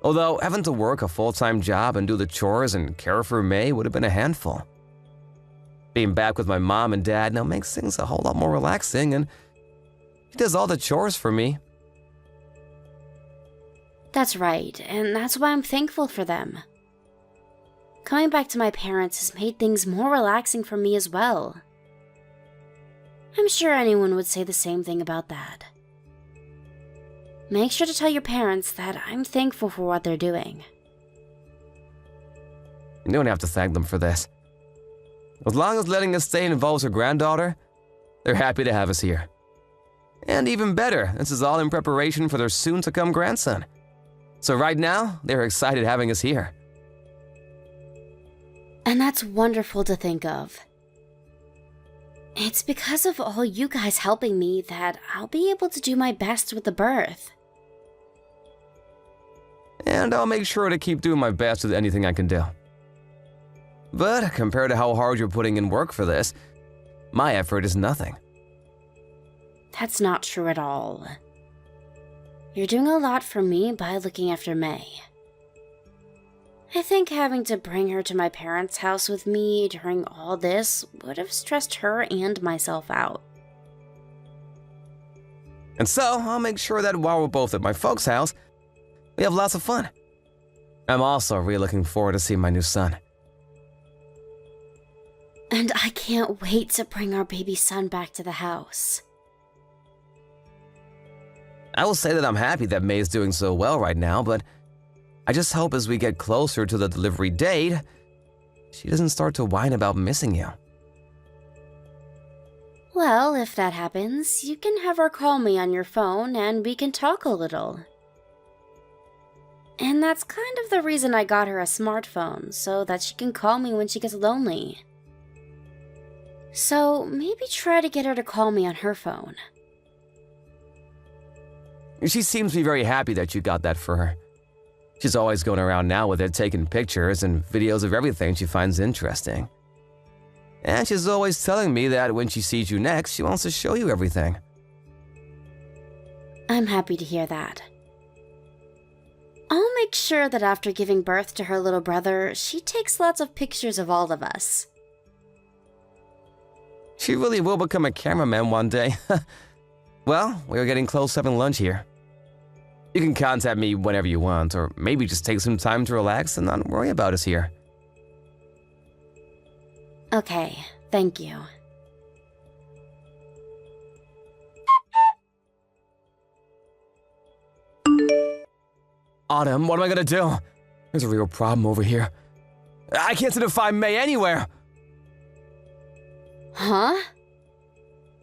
S5: Although having to work a full-time job and do the chores and care for May would have been a handful. Being back with my mom and dad now makes things a whole lot more relaxing, and he does all the chores for me.
S4: That's right, and that's why I'm thankful for them. Coming back to my parents has made things more relaxing for me as well. I'm sure anyone would say the same thing about that. Make sure to tell your parents that I'm thankful for what they're doing.
S5: You don't have to thank them for this. As long as letting us stay involves her granddaughter, they're happy to have us here. And even better, this is all in preparation for their soon-to-come grandson. So right now, they're excited having us here.
S4: And that's wonderful to think of. It's because of all you guys helping me that I'll be able to do my best with the birth.
S5: And I'll make sure to keep doing my best with anything I can do. But compared to how hard you're putting in work for this, my effort is nothing.
S4: That's not true at all. You're doing a lot for me by looking after May. I think having to bring her to my parents' house with me during all this would have stressed her and myself out.
S5: And so, I'll make sure that while we're both at my folks' house, we have lots of fun. I'm also really looking forward to seeing my new son.
S4: And I can't wait to bring our baby son back to the house.
S5: I will say that I'm happy that May's doing so well right now, but I just hope as we get closer to the delivery date, she doesn't start to whine about missing you.
S4: Well, if that happens, you can have her call me on your phone and we can talk a little. And that's kind of the reason I got her a smartphone, so that she can call me when she gets lonely. So maybe try to get her to call me on her phone.
S5: She seems to be very happy that you got that for her. She's always going around now with it, taking pictures and videos of everything she finds interesting. And she's always telling me that when she sees you next, she wants to show you everything.
S4: I'm happy to hear that. I'll make sure that after giving birth to her little brother, she takes lots of pictures of all of us.
S5: She really will become a cameraman one day. Well, we're getting close to having lunch here. You can contact me whenever you want, or maybe just take some time to relax and not worry about us here.
S4: Okay, thank you.
S5: Autumn, what am I gonna do? There's a real problem over here. I can't seem to find May anywhere.
S4: Huh?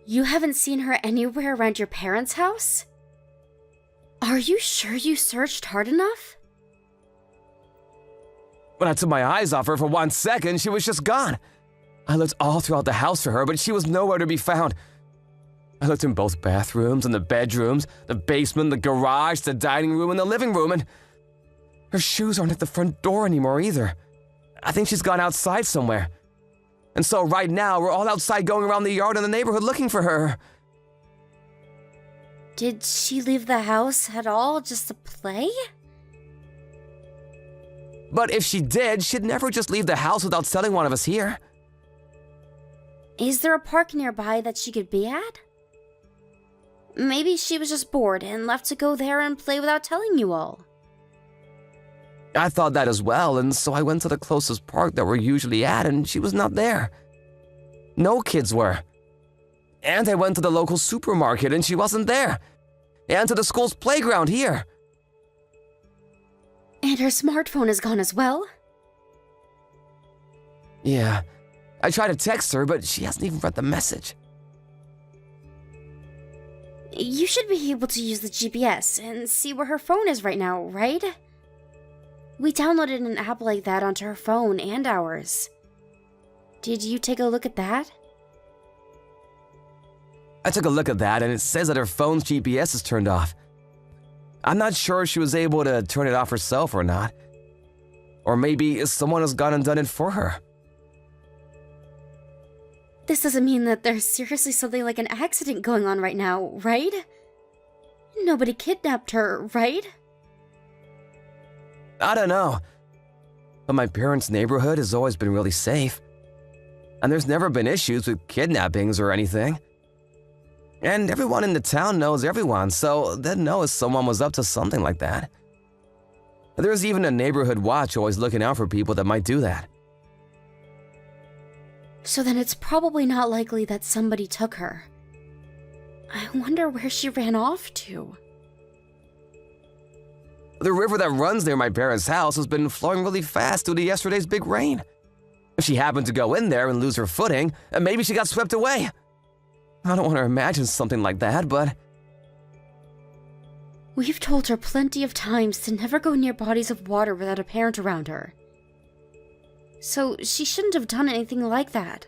S4: You haven't seen her anywhere around your parents' house? Are you sure you searched hard enough?
S5: When I took my eyes off her for 1 second, she was just gone. I looked all throughout the house for her, but she was nowhere to be found. I looked in both bathrooms and the bedrooms, the basement, the garage, the dining room, and the living room, and her shoes aren't at the front door anymore either. I think she's gone outside somewhere. And so right now, we're all outside going around the yard and the neighborhood looking for her.
S4: Did she leave the house at all just to play?
S5: But if she did, she'd never just leave the house without telling one of us here.
S4: Is there a park nearby that she could be at? Maybe she was just bored and left to go there and play without telling you all.
S5: I thought that as well, and so I went to the closest park that we're usually at, and she was not there. No kids were. And I went to the local supermarket, and she wasn't there. And to the school's playground here.
S4: And her smartphone is gone as well?
S5: Yeah. I tried to text her, but she hasn't even read the message.
S4: You should be able to use the GPS and see where her phone is right now, right? We downloaded an app like that onto her phone and ours. Did you take a look at that?
S5: I took a look at that, and it says that her phone's GPS is turned off. I'm not sure if she was able to turn it off herself or not. Or maybe someone has gone and done it for her.
S4: This doesn't mean that there's seriously something like an accident going on right now, right? Nobody kidnapped her, right?
S5: I don't know. But my parents' neighborhood has always been really safe. And there's never been issues with kidnappings or anything. And everyone in the town knows everyone, so they'd know if someone was up to something like that. There's even a neighborhood watch always looking out for people that might do that.
S4: So then it's probably not likely that somebody took her. I wonder where she ran off to.
S5: The river that runs near my parents' house has been flowing really fast due to yesterday's big rain. If she happened to go in there and lose her footing, maybe she got swept away. I don't want to imagine something like that, but...
S4: We've told her plenty of times to never go near bodies of water without a parent around her. So she shouldn't have done anything like that.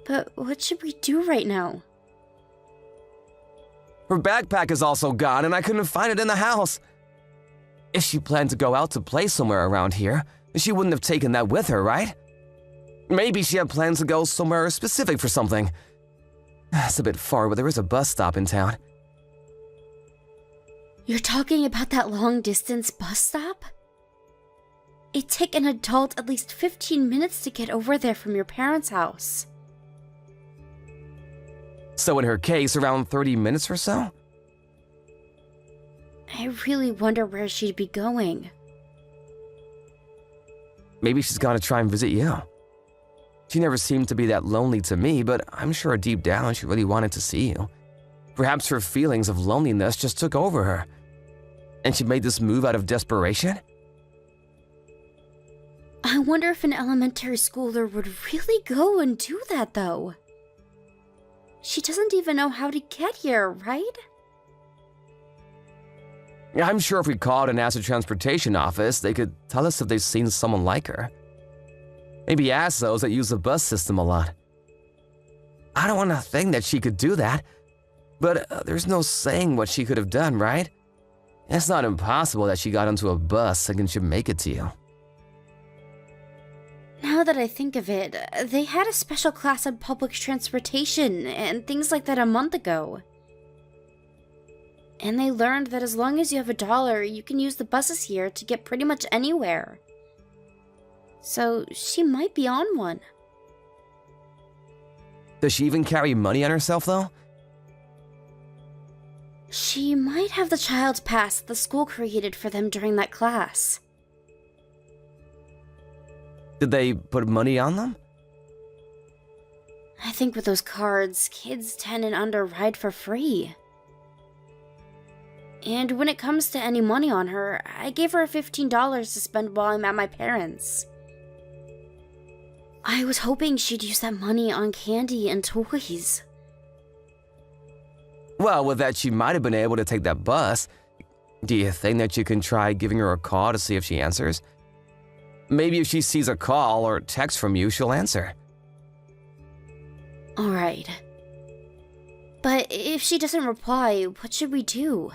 S4: But what should we do right now?
S5: Her backpack is also gone and I couldn't find it in the house. If she planned to go out to play somewhere around here, she wouldn't have taken that with her, right? Maybe she had plans to go somewhere specific for something. It's a bit far, but there is a bus stop in town.
S4: You're talking about that long-distance bus stop? It'd take an adult at least 15 minutes to get over there from your parents' house.
S5: So in her case, around 30 minutes or so?
S4: I really wonder where she'd be going.
S5: Maybe she's gonna try and visit you. She never seemed to be that lonely to me, but I'm sure deep down she really wanted to see you. Perhaps her feelings of loneliness just took over her. And she made this move out of desperation?
S4: I wonder if an elementary schooler would really go and do that, though. She doesn't even know how to get here, right?
S5: I'm sure if we called and asked the transportation office, they could tell us if they've seen someone like her. Maybe ask those that use the bus system a lot. I don't want to think that she could do that, but there's no saying what she could have done, right? It's not impossible that she got onto a bus and should make it to you.
S4: Now that I think of it, they had a special class on public transportation and things like that a month ago. And they learned that as long as you have $1, you can use the buses here to get pretty much anywhere. So she might be on one.
S5: Does she even carry money on herself, though?
S4: She might have the child's pass the school created for them during that class.
S5: Did they put money on them?
S4: I think with those cards, kids 10 and under ride for free. And when it comes to any money on her, I gave her $15 to spend while I'm at my parents'. I was hoping she'd use that money on candy and toys.
S5: Well, with that, she might have been able to take that bus. Do you think that you can try giving her a call to see if she answers? Maybe if she sees a call or text from you, she'll answer.
S4: Alright. But if she doesn't reply, what should we do?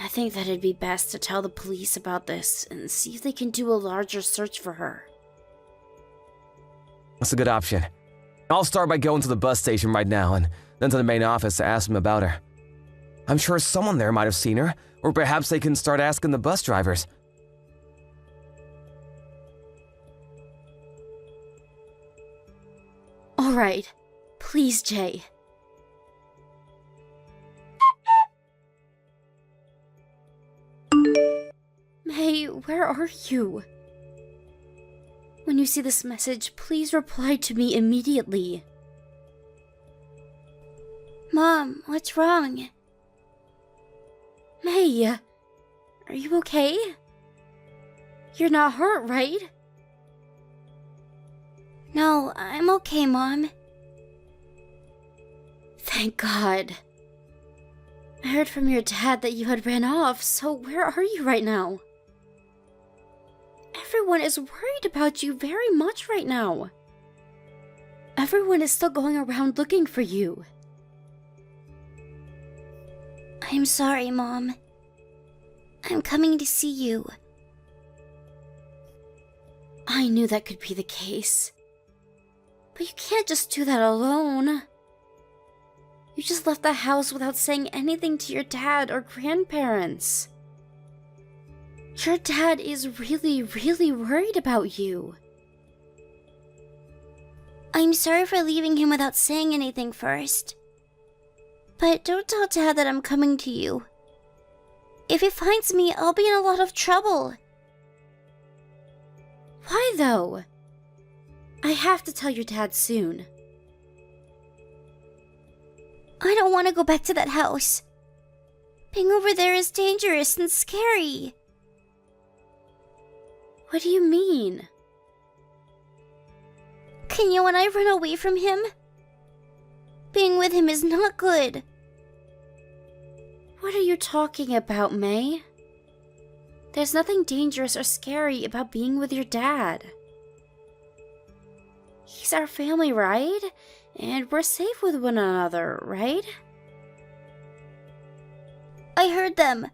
S4: I think that it'd be best to tell the police about this and see if they can do a larger search for her.
S5: That's a good option. I'll start by going to the bus station right now and then to the main office to ask them about her. I'm sure someone there might have seen her, or perhaps they can start asking the bus drivers.
S4: Alright. Please, Jay. May, where are you? When you see this message, please reply to me immediately. Mom, what's wrong? May, are you okay? You're not hurt, right? No, I'm okay, Mom. Thank God. I heard from your dad that you had ran off, so where are you right now? Everyone is worried about you very much right now. Everyone is still going around looking for you. I'm sorry, Mom. I'm coming to see you. I knew that could be the case. But you can't just do that alone. You just left the house without saying anything to your dad or grandparents. Your dad is really, really worried about you. I'm sorry for leaving him without saying anything first. But don't tell Dad that I'm coming to you. If he finds me, I'll be in a lot of trouble. Why though? I have to tell your dad soon. I don't want to go back to that house. Being over there is dangerous and scary. What do you mean?
S2: Can you and I run away from him? Being with him is not good.
S4: What are you talking about, May? There's nothing dangerous or scary about being with your dad. He's our family, right? And we're safe with one another, right?
S2: I heard them.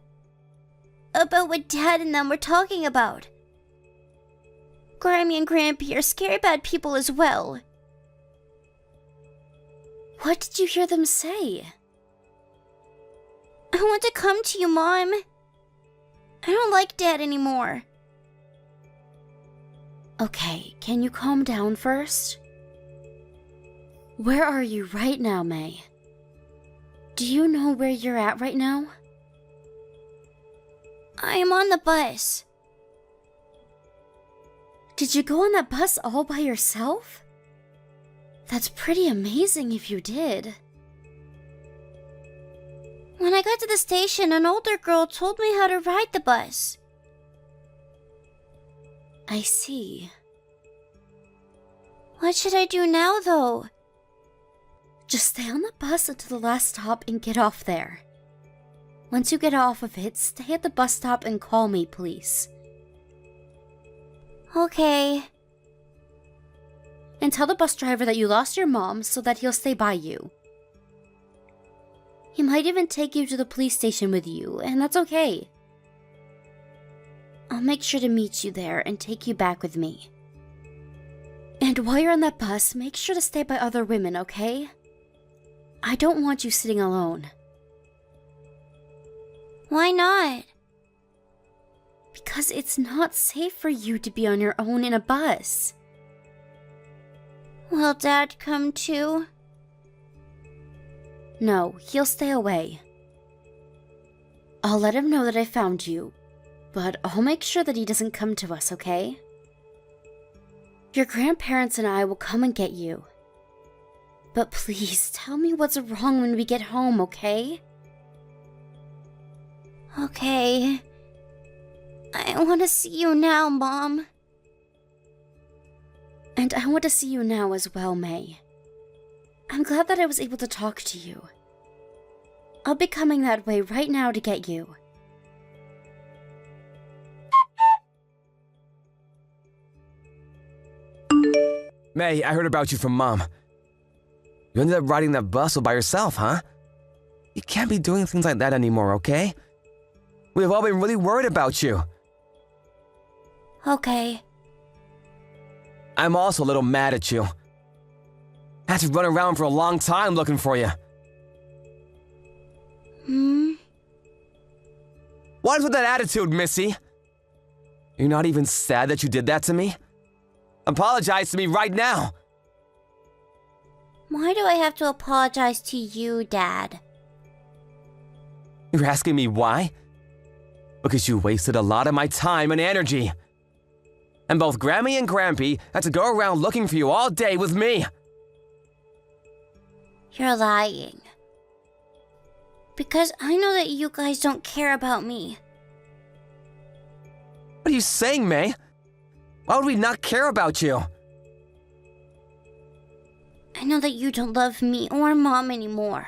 S2: About what Dad and them were talking about. Grammy and Grampy are scary bad people as well.
S4: What did you hear them say?
S2: I want to come to you, Mom. I don't like Dad anymore.
S4: Okay, can you calm down first? Where are you right now, May? Do you know where you're at right now?
S2: I am on the bus.
S4: Did you go on that bus all by yourself? That's pretty amazing if you did.
S2: When I got to the station, an older girl told me how to ride the bus.
S4: I see.
S2: What should I do now, though?
S4: Just stay on the bus until the last stop and get off there. Once you get off of it, stay at the bus stop and call me, please.
S2: Okay.
S4: And tell the bus driver that you lost your mom so that he'll stay by you. He might even take you to the police station with you, and that's okay. I'll make sure to meet you there and take you back with me. And while you're on that bus, make sure to stay by other women, okay? I don't want you sitting alone.
S2: Why not?
S4: Because it's not safe for you to be on your own in a bus.
S2: Will Dad come too?
S4: No, he'll stay away. I'll let him know that I found you, but I'll make sure that he doesn't come to us, okay? Your grandparents and I will come and get you. But please, tell me what's wrong when we get home, okay?
S2: Okay. I want to see you now, Mom.
S4: And I want to see you now as well, May. I'm glad that I was able to talk to you. I'll be coming that way right now to get you.
S5: May, I heard about you from Mom. You ended up riding that bus all by yourself, huh? You can't be doing things like that anymore, okay? We've all been really worried about you.
S2: Okay.
S5: I'm also a little mad at you. I had to run around for a long time looking for you. What is with that attitude, Missy? You're not even sad that you did that to me? Apologize to me right now.
S2: Why do I have to apologize to you, Dad?
S5: You're asking me why? Because you wasted a lot of my time and energy. And both Grammy and Grampy had to go around looking for you all day with me.
S2: You're lying. Because I know that you guys don't care about me.
S5: What are you saying, May? Why would we not care about you?
S2: I know that you don't love me or Mom anymore.